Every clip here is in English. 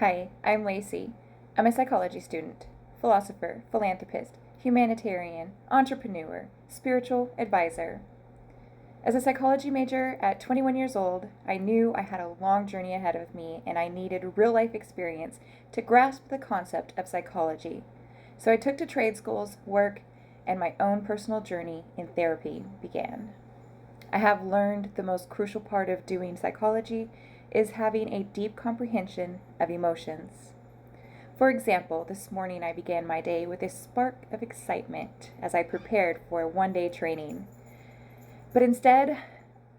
Hi, I'm Lacey. I'm a psychology student, philosopher, philanthropist, humanitarian, entrepreneur, spiritual advisor. As a psychology major at 21 years old, I knew I had a long journey ahead of me and I needed real life experience to grasp the concept of psychology. So I took to trade schools, work, and my own personal journey in therapy began. I have learned the most crucial part of doing psychology is having a deep comprehension of emotions. For example, this morning I began my day with a spark of excitement as I prepared for a one-day training. But instead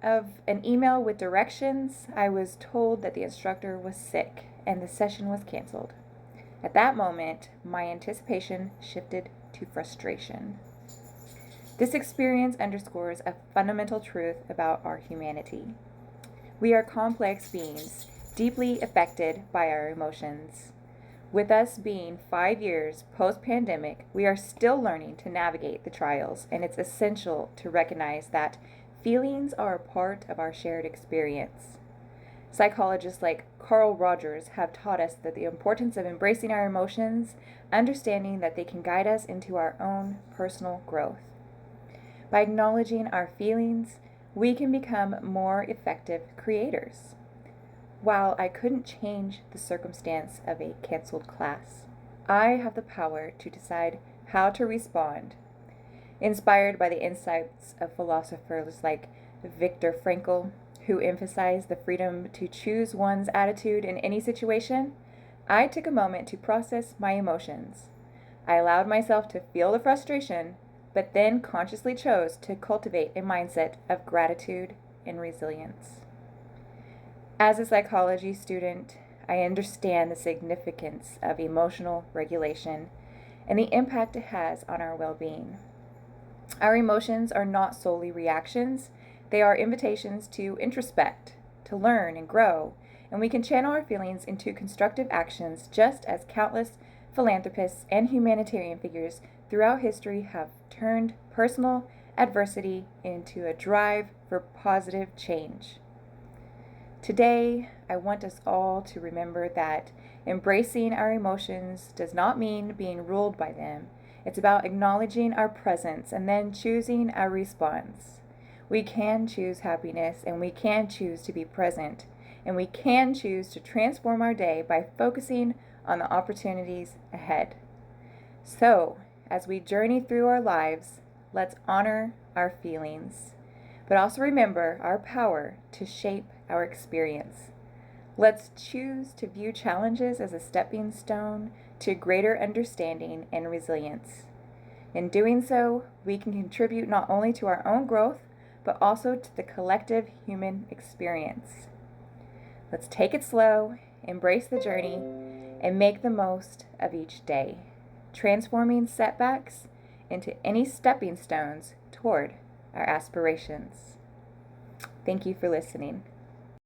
of an email with directions, I was told that the instructor was sick and the session was canceled. At that moment, my anticipation shifted to frustration. This experience underscores a fundamental truth about our humanity. We are complex beings, deeply affected by our emotions. With us being 5 years post-pandemic, we are still learning to navigate the trials, and it's essential to recognize that feelings are a part of our shared experience. Psychologists like Carl Rogers have taught us that the importance of embracing our emotions, understanding that they can guide us into our own personal growth. By acknowledging our feelings, we can become more effective creators. While I couldn't change the circumstance of a canceled class, I have the power to decide how to respond. Inspired by the insights of philosophers like Viktor Frankl, who emphasized the freedom to choose one's attitude in any situation, I took a moment to process my emotions. I allowed myself to feel the frustration, but then consciously chose to cultivate a mindset of gratitude and resilience. As a psychology student, I understand the significance of emotional regulation and the impact it has on our well-being. Our emotions are not solely reactions, they are invitations to introspect, to learn and grow, and we can channel our feelings into constructive actions just as countless philanthropists and humanitarian figures throughout history have turned personal adversity into a drive for positive change. Today, I want us all to remember that embracing our emotions does not mean being ruled by them. It's about acknowledging our presence and then choosing our response. We can choose happiness and we can choose to be present, and we can choose to transform our day by focusing on the opportunities ahead. So, as we journey through our lives, let's honor our feelings, but also remember our power to shape our experience. Let's choose to view challenges as a stepping stone to greater understanding and resilience. In doing so, we can contribute not only to our own growth, but also to the collective human experience. Let's take it slow, embrace the journey, and make the most of each day, transforming setbacks into any stepping stones toward our aspirations. Thank you for listening.